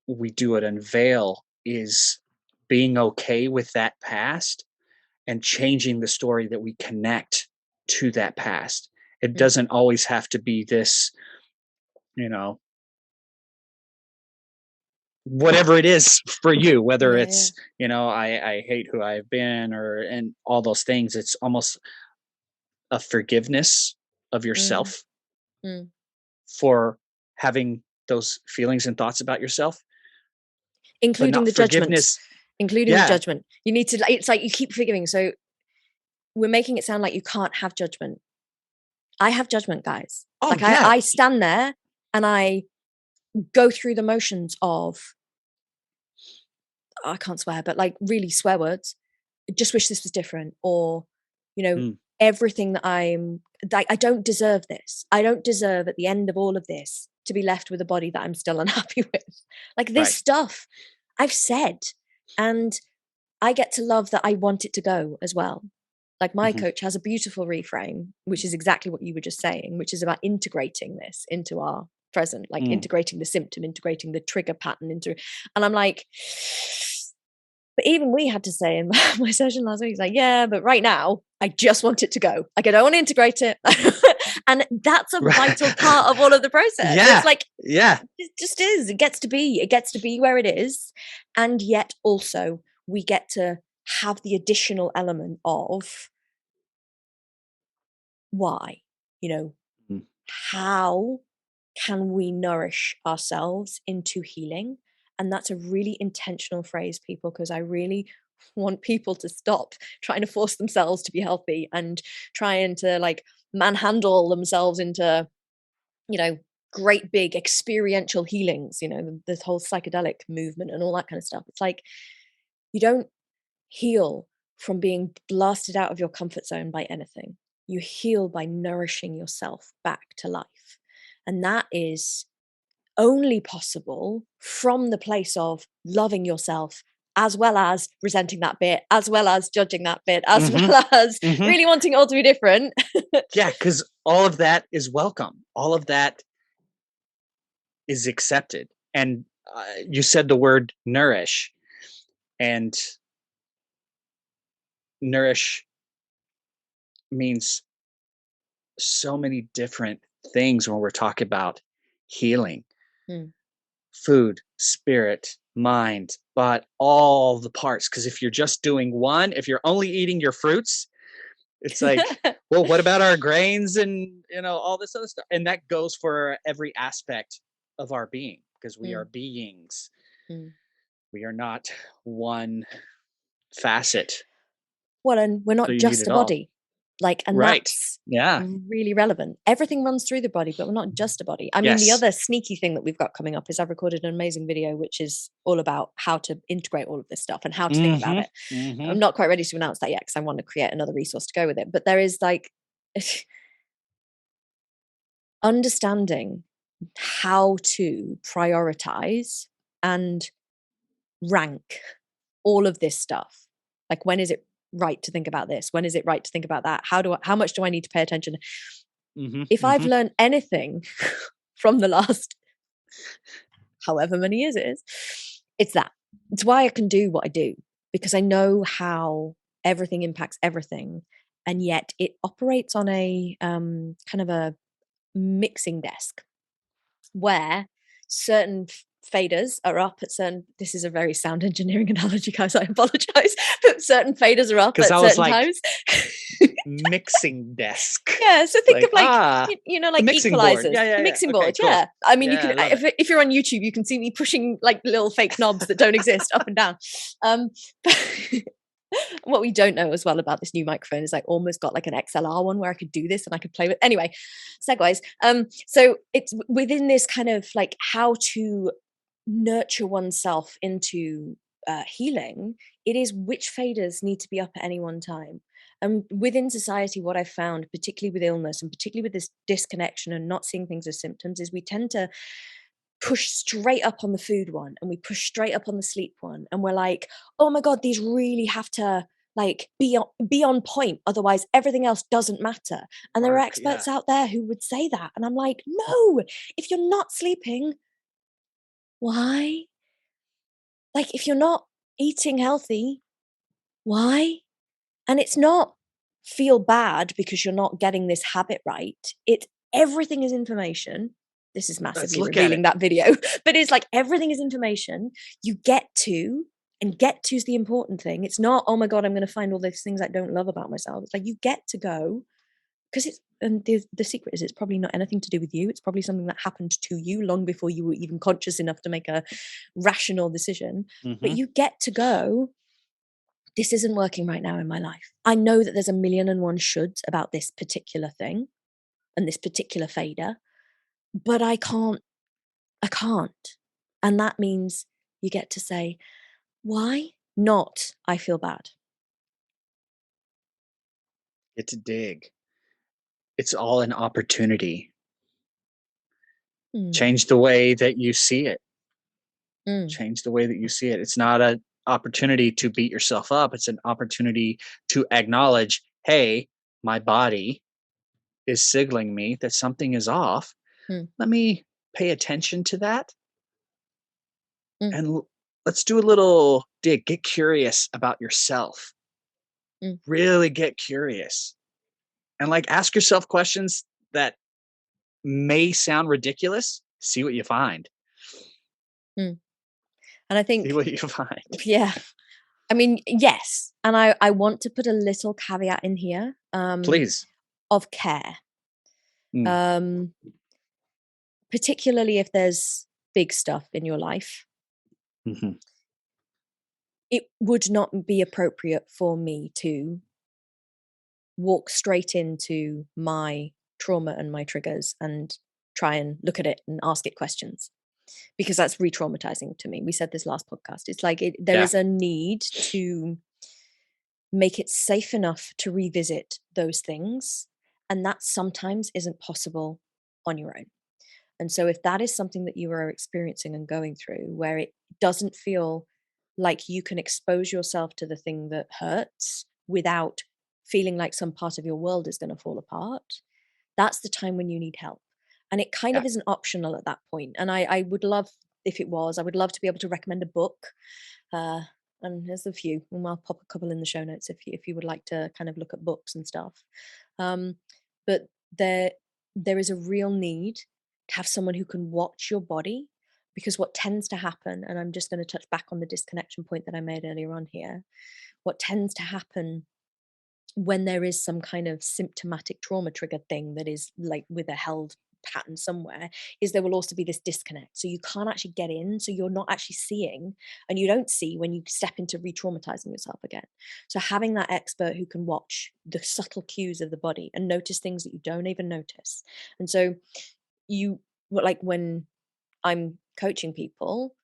we do at Unveil is being okay with that past and changing the story that we connect to that past. It doesn't always have to be this, whatever it is for you, whether it's, I hate who I've been and all those things. It's almost a forgiveness of yourself for having those feelings and thoughts about yourself, including the judgments, the judgment. You need to, it's like you keep forgiving. So we're making it sound like you can't have judgment. I have judgment, guys. I stand there and I go through the motions of, I can't swear, but like really swear words. Just wish this was different. Or, everything that I don't deserve this. I don't deserve at the end of all of this to be left with a body that I'm still unhappy with. Like this stuff I've said, and I get to love that I want it to go as well. Like my coach has a beautiful reframe, which is exactly what you were just saying, which is about integrating this into our present, like integrating the symptom, integrating the trigger pattern and I'm like, but even we had to say in my session last week, he's like, yeah, but right now I just want it to go. Like I don't want to integrate it. And that's a vital part of all of the process. Yeah. It's like, it just is. It gets to be where it is. And yet also we get to have the additional element of why, how can we nourish ourselves into healing? And that's a really intentional phrase, people, because I really want people to stop trying to force themselves to be healthy and trying to like manhandle themselves into, great big experiential healings, this whole psychedelic movement and all that kind of stuff. It's like, You don't heal from being blasted out of your comfort zone by anything. You heal by nourishing yourself back to life. And that is only possible from the place of loving yourself, as well as resenting that bit, as well as judging that bit, as well as really wanting it all to be different. Yeah, because all of that is welcome. All of that is accepted. And you said the word nourish, and nourish means so many different things when we're talking about healing. Food, spirit, mind, but all the parts. Because if you're just doing one, if you're only eating your fruits, it's like, well, what about our grains and all this other stuff? And that goes for every aspect of our being, because we are beings. We are not one facet. Well, and we're not So you need just it a all. body. And Right. that's Yeah. really relevant. Everything runs through the body, but we're not just a body. I mean, the Yes. other sneaky thing that we've got coming up is I've recorded an amazing video, which is all about how to integrate all of this stuff and how to think about it. I'm not quite ready to announce that yet because I want to create another resource to go with it. But there is understanding how to prioritize and rank all of this stuff. Like, when is it right to think about this? When is it right to think about that? How much do I need to pay attention? If I've learned anything from the last however many years it is, it's that. It's why I can do what I do, because I know how everything impacts everything, and yet it operates on a kind of a mixing desk where certain faders are up at certain, this is a very sound engineering analogy, guys, I apologize, but certain faders are up at certain times. Mixing desk. Yeah, so think of like mixing equalizers, board. Yeah, the mixing okay, board. cool. Yeah, I mean, you Yeah, can if you're on YouTube, you can see me pushing like little fake knobs that don't exist up and down. What we don't know as well about this new microphone is I almost got like an XLR one where I could do this and I could play with. Anyway, segues. So it's within this kind of like how to nurture oneself into healing. It is which faders need to be up at any one time. And within society, what I've found, particularly with illness and particularly with this disconnection and not seeing things as symptoms, is we tend to push straight up on the food one and we push straight up on the sleep one, and we're like, oh my god, these really have to like be on point, otherwise everything else doesn't matter. And there are experts out there who would say that, and I'm like, no, if you're not sleeping, why? Like, if you're not eating healthy, why? And it's not feel bad because you're not getting this habit right. Everything is information. This is massively revealing that video, but it's like everything is information. You get to, and get to is the important thing. It's not, oh my God, I'm going to find all these things I don't love about myself. It's like you get to go, because the secret is it's probably not anything to do with you. It's probably something that happened to you long before you were even conscious enough to make a rational decision. But you get to go, this isn't working right now in my life. I know that there's a million and one shoulds about this particular thing and this particular fader, but I can't. And that means you get to say, why not? I feel bad. Get to dig. It's all an opportunity. Change the way that you see it. Change the way that you see it. It's not an opportunity to beat yourself up. It's an opportunity to acknowledge, hey, my body is signaling me that something is off. Let me pay attention to that. And let's do a little dig. Get curious about yourself. Really get curious. And like ask yourself questions that may sound ridiculous. See what you find. And I think, see what you find. Yeah. I mean, yes. And I want to put a little caveat in here. Please. Of care. Particularly if there's big stuff in your life. It would not be appropriate for me to walk straight into my trauma and my triggers and try and look at it and ask it questions. because that's re-traumatizing to me. We said this last podcast. It's like there is a need to make it safe enough to revisit those things, and that sometimes isn't possible on your own. And so if that is something that you are experiencing and going through, where it doesn't feel like you can expose yourself to the thing that hurts without feeling like some part of your world is going to fall apart, that's the time when you need help. And it kind of isn't optional at that point. And I would love, if it was, I would love to be able to recommend a book. And there's a few, and I'll pop a couple in the show notes if you would like to kind of look at books and stuff. But there is a real need to have someone who can watch your body, because what tends to happen, and I'm just going to touch back on the disconnection point that I made earlier on here, what tends to happen when there is some kind of symptomatic trauma trigger thing that is like with a held pattern somewhere, is there will also be this disconnect. So you can't actually get in. So you're not actually seeing, and you don't see when you step into re-traumatizing yourself again. So having that expert who can watch the subtle cues of the body and notice things that you don't even notice. And so you, like when I'm coaching people,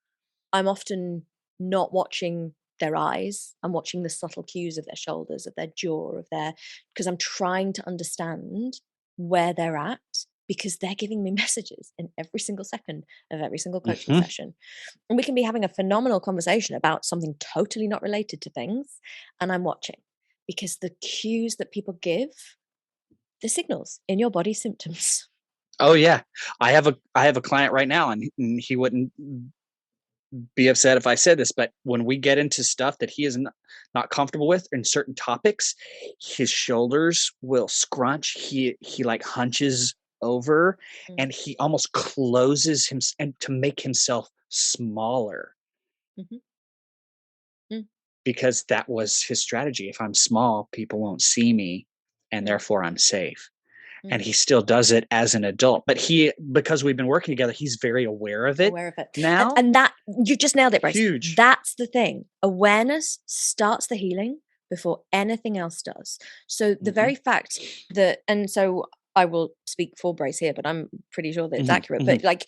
I'm often not watching their eyes. I'm watching the subtle cues of their shoulders, of their jaw, because I'm trying to understand where they're at, because they're giving me messages in every single second of every single coaching session. And we can be having a phenomenal conversation about something totally not related to things. And I'm watching, because the cues that people give, the signals in your body symptoms. Oh yeah. I have a client right now, and he wouldn't be upset if I said this, but when we get into stuff that he is not comfortable with in certain topics, his shoulders will scrunch. He like hunches over, and he almost closes him and to make himself smaller. Because that was his strategy. If I'm small, people won't see me, and therefore I'm safe. And he still does it as an adult, but because we've been working together, he's very aware of it now. And that, you just nailed it, Bryce. Huge. That's the thing. Awareness starts the healing before anything else does. So the very fact that, and so I will speak for Bryce here, but I'm pretty sure that it's accurate. But like,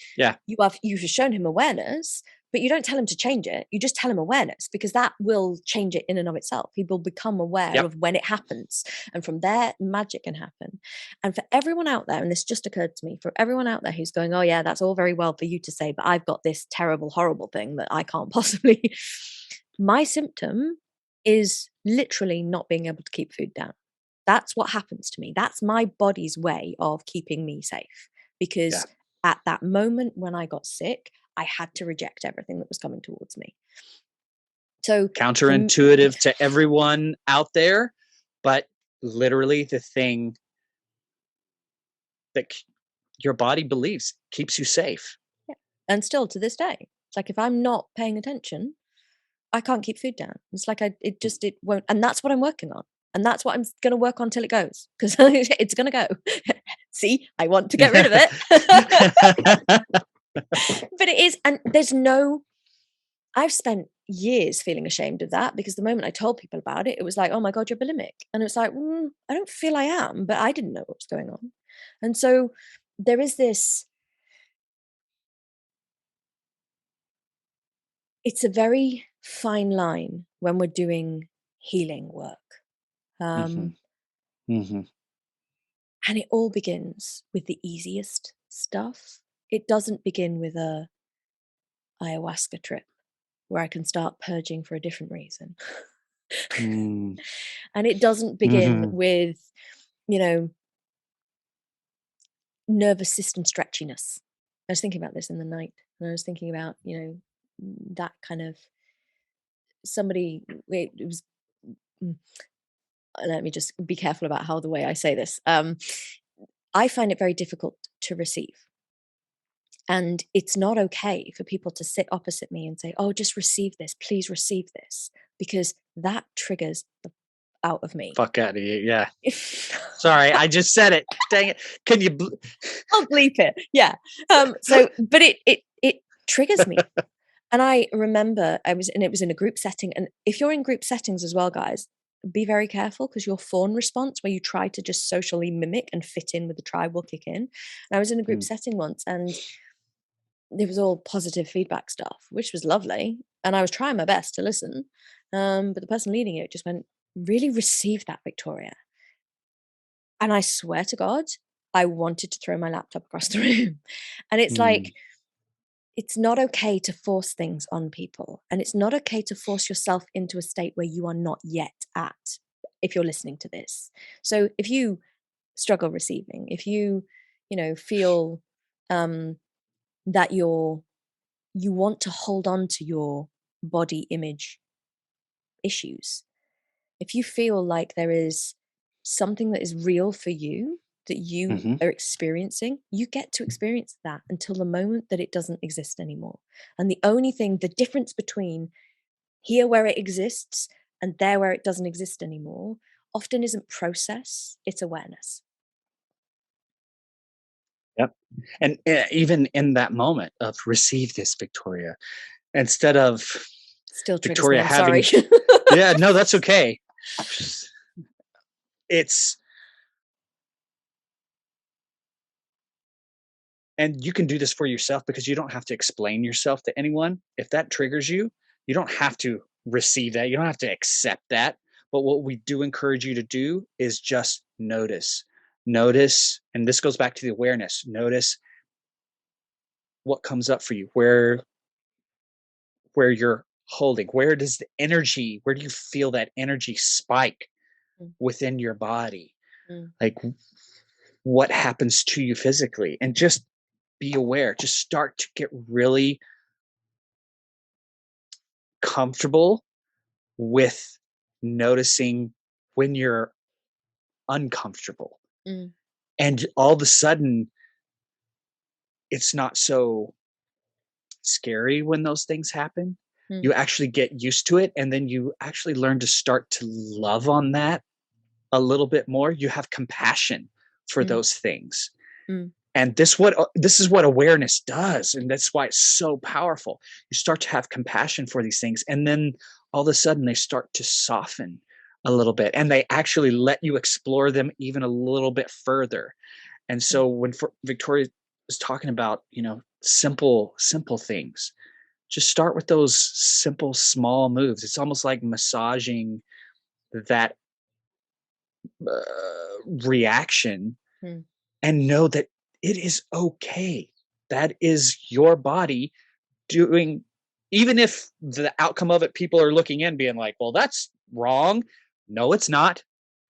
you've shown him awareness, but you don't tell him to change it. You just tell him awareness, because that will change it in and of itself. He will become aware of when it happens. And from there, magic can happen. And for everyone out there, and this just occurred to me, for everyone out there who's going, oh yeah, that's all very well for you to say, but I've got this terrible, horrible thing that I can't possibly. My symptom is literally not being able to keep food down. That's what happens to me. That's my body's way of keeping me safe. Because at that moment when I got sick, I had to reject everything that was coming towards me. So counterintuitive to everyone out there, but literally the thing that your body believes keeps you safe. Yeah. And still to this day, it's like if I'm not paying attention, I can't keep food down. It's like it won't. And that's what I'm working on. And that's what I'm going to work on till it goes, because it's going to go. See, I want to get rid of it. But it is, and I've spent years feeling ashamed of that, because the moment I told people about it, it was like, oh my God, you're bulimic. And it's like, I don't feel I am, but I didn't know what was going on. And so there is this, it's a very fine line when we're doing healing work. And it all begins with the easiest stuff. It doesn't begin with a ayahuasca trip where I can start purging for a different reason. And it doesn't begin with, nervous system stretchiness. I was thinking about this in the night, and I was thinking about, that kind of it was, let me just be careful about the way I say this. I find it very difficult to receive. And it's not okay for people to sit opposite me and say, oh, just receive this, please receive this, because that triggers the out of me. Fuck out of you, yeah. Sorry, I just said it. Dang it. Can you I'll bleep it. Yeah. But it triggers me. And I remember it was in a group setting. And if you're in group settings as well, guys, be very careful, because your fawn response, where you try to just socially mimic and fit in with the tribe, will kick in. And I was in a group setting once, and it was all positive feedback stuff, which was lovely. And I was trying my best to listen. But the person leading it just went, really receive that, Victoria. And I swear to God, I wanted to throw my laptop across the room. And it's like, it's not okay to force things on people. And it's not okay to force yourself into a state where you are not yet at, if you're listening to this. So if you struggle receiving, if you, feel that you want to hold on to your body image issues, if you feel like there is something that is real for you that you are experiencing, you get to experience that until the moment that it doesn't exist anymore. And the difference between here where it exists and there where it doesn't exist anymore often isn't process, it's awareness. Yep. And even in that moment of receive this, Victoria, instead of Still triggers Victoria me, I'm having, sorry. yeah, no, that's okay. And you can do this for yourself because you don't have to explain yourself to anyone. If that triggers you, you don't have to receive that. You don't have to accept that. But what we do encourage you to do is just notice. Notice, and this goes back to the awareness. Notice what comes up for you, where you're holding, where do you feel that energy spike within your body? Like what happens to you physically? And just be aware, just start to get really comfortable with noticing when you're uncomfortable. And all of a sudden, it's not so scary when those things happen. You actually get used to it, and then you actually learn to start to love on that a little bit more. You have compassion for those things. And this is what awareness does, and that's why it's so powerful. You start to have compassion for these things, and then all of a sudden they start to soften a little bit, and they actually let you explore them even a little bit further. And so when Victoria was talking about, simple things, just start with those simple, small moves. It's almost like massaging that reaction, and know that it is okay. That is your body doing, even if the outcome of it, people are looking in being like, well, that's wrong. No, it's not.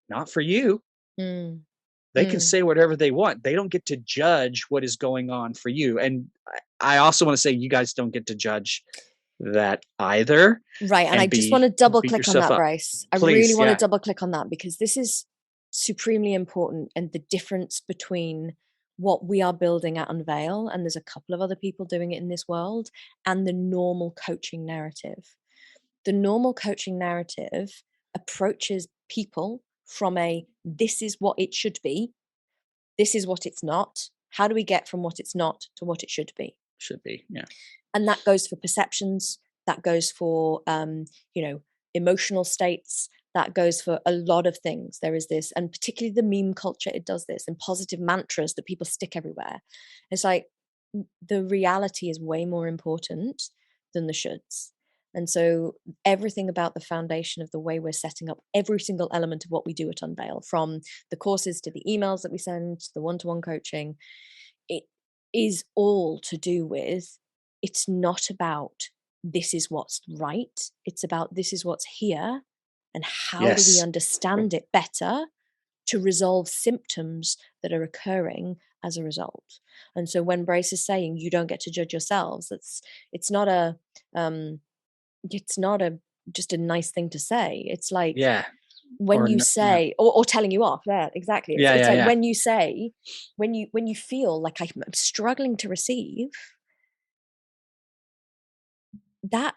Not for you. They can say whatever they want. They don't get to judge what is going on for you. And I also want to say you guys don't get to judge that either. Right. And I just want to double click on that, up. Bryce. I Please, really want yeah. to double click on that because this is supremely important, and the difference between what we are building at Unveil, and there's a couple of other people doing it in this world, and the normal coaching narrative. The normal coaching narrative approaches people from this is what it should be, this is what it's not. How do we get from what it's not to what it should be? Should be, yeah. And that goes for perceptions, that goes for emotional states, that goes for a lot of things. There is this, and particularly the meme culture, it does this, and positive mantras that people stick everywhere. It's like the reality is way more important than the shoulds. And so everything about the foundation of the way we're setting up every single element of what we do at Unveil, from the courses to the emails that we send to the one-to-one coaching, it is all to do with, it's not about this is what's right. It's about this is what's here, and how do we understand it better to resolve symptoms that are occurring as a result. And so when Brace is saying you don't get to judge yourselves, it's not just a nice thing to say. It's like, when you say, or telling you off. Yeah, exactly. It's like when you say, when you feel like I'm struggling to receive, that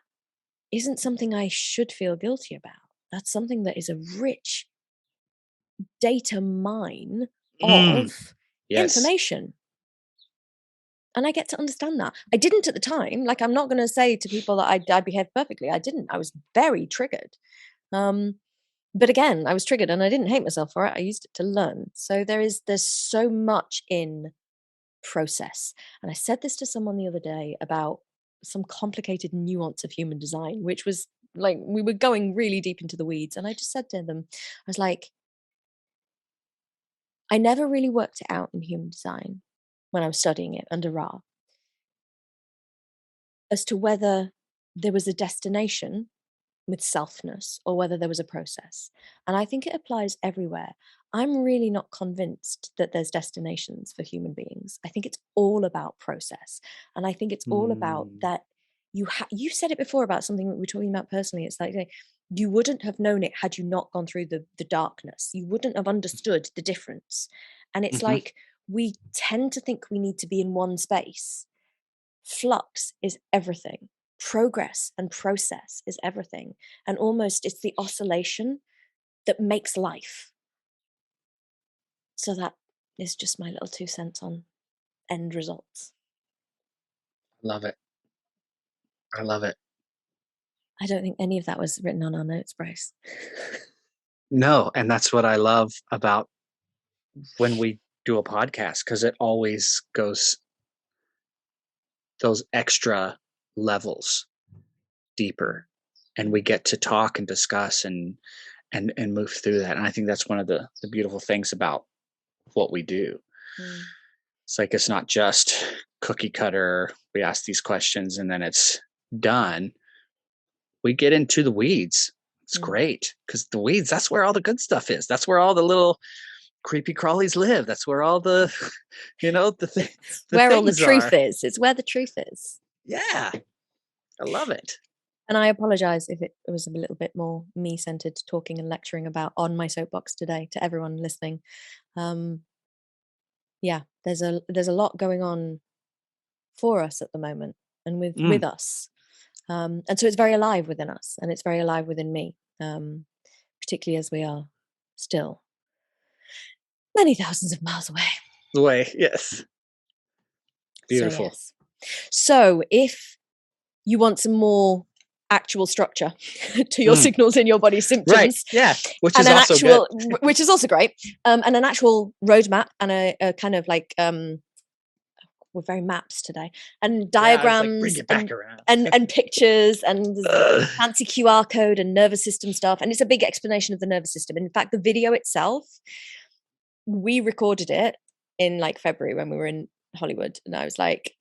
isn't something I should feel guilty about. That's something that is a rich data mine of information. And I get to understand that. I didn't at the time. Like, I'm not going to say to people that I behaved perfectly. I didn't. I was very triggered. But again, I was triggered and I didn't hate myself for it. I used it to learn. So there's so much in process. And I said this to someone the other day about some complicated nuance of human design, which was like, we were going really deep into the weeds. And I just said to them, I was like, I never really worked it out in human design when I was studying it under Ra as to whether there was a destination with selfness or whether there was a process. And I think it applies everywhere. I'm really not convinced that there's destinations for human beings. I think it's all about process. And I think it's all about that you said it before about something that we're talking about personally. It's like you wouldn't have known it had you not gone through the darkness. You wouldn't have understood the difference. And it's like we tend to think we need to be in one space. Flux is everything. Progress and process is everything. And almost it's the oscillation that makes life. So that is just my little 2 cents on end results. Love it. I love it. I don't think any of that was written on our notes, Bryce. No, and that's what I love about when we do a podcast, because it always goes those extra levels deeper, and we get to talk and discuss and move through that. And I think that's one of the beautiful things about what we do. It's like, it's not just cookie cutter, we ask these questions and then it's done. We get into the weeds. It's great, because the weeds, that's where all the good stuff is. That's where all the little creepy crawlies live. That's where all the, where all the truth is. It's where the truth is. Yeah. I love it. And I apologize if it was a little bit more me-centered talking and lecturing about on my soapbox today to everyone listening. Yeah, there's a lot going on for us at the moment and with us. And so it's very alive within us, and it's very alive within me, particularly as we are still many thousands of miles away. Yes. Beautiful. So if you want some more actual structure to your signals in your body symptoms, right? Yeah, which is also good. Which is also great, and an actual roadmap and a kind of like we're very maps today, and diagrams and pictures and fancy QR code and nervous system stuff, and it's a big explanation of the nervous system. In fact, the video itself, we recorded it in like February when we were in Hollywood, and I was like,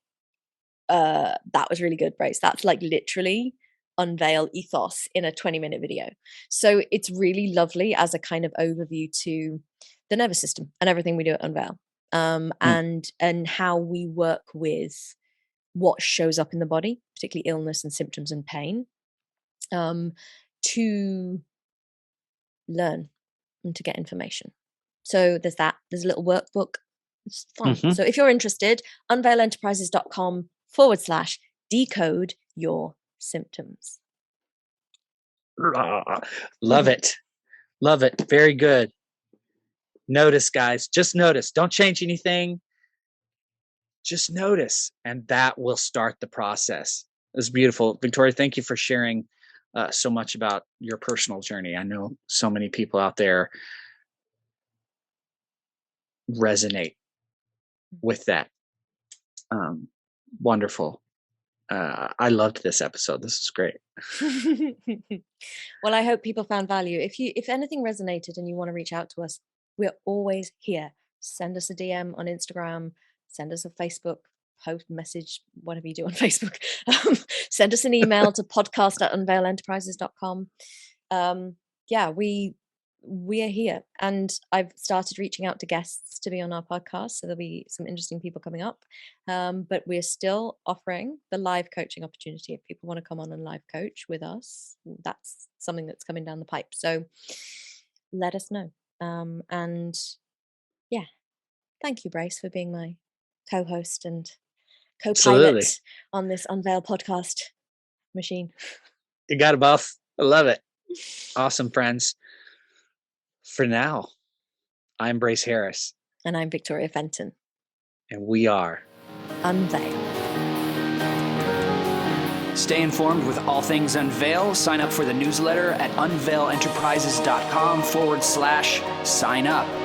that was really good, Brace. That's like literally Unveil ethos in a 20-minute video. So it's really lovely as a kind of overview to the nervous system and everything we do at Unveil, and how we work with what shows up in the body, particularly illness and symptoms and pain, to learn and to get information. So there's a little workbook. It's fun. So if you're interested, unveilenterprises.com/decode your symptoms. Love it. Love it. Very good. Notice, guys. Just notice. Don't change anything. Just notice. And that will start the process. It's beautiful. Victoria, thank you for sharing so much about your personal journey. I know so many people out there resonate with that. Wonderful. I loved this episode. This is great. Well, I hope people found value. If anything resonated and you want to reach out to us, we're always here. Send us a DM on Instagram, send us a Facebook post, message, whatever you do on Facebook. Send us an email to podcast@unveilenterprises.com. Yeah, we are here, and I've started reaching out to guests to be on our podcast, so there'll be some interesting people coming up, but we're still offering the live coaching opportunity. If people want to come on and live coach with us, that's something that's coming down the pipe, so let us know. And yeah, thank you, Brace, for being my co-host and co-pilot on this Unveil podcast machine. You got it, both. I love it. Awesome, friends. For now, I'm Brace Harris. And I'm Victoria Fenton. And we are Unveil. Stay informed with all things Unveil. Sign up for the newsletter at unveilenterprises.com/sign up.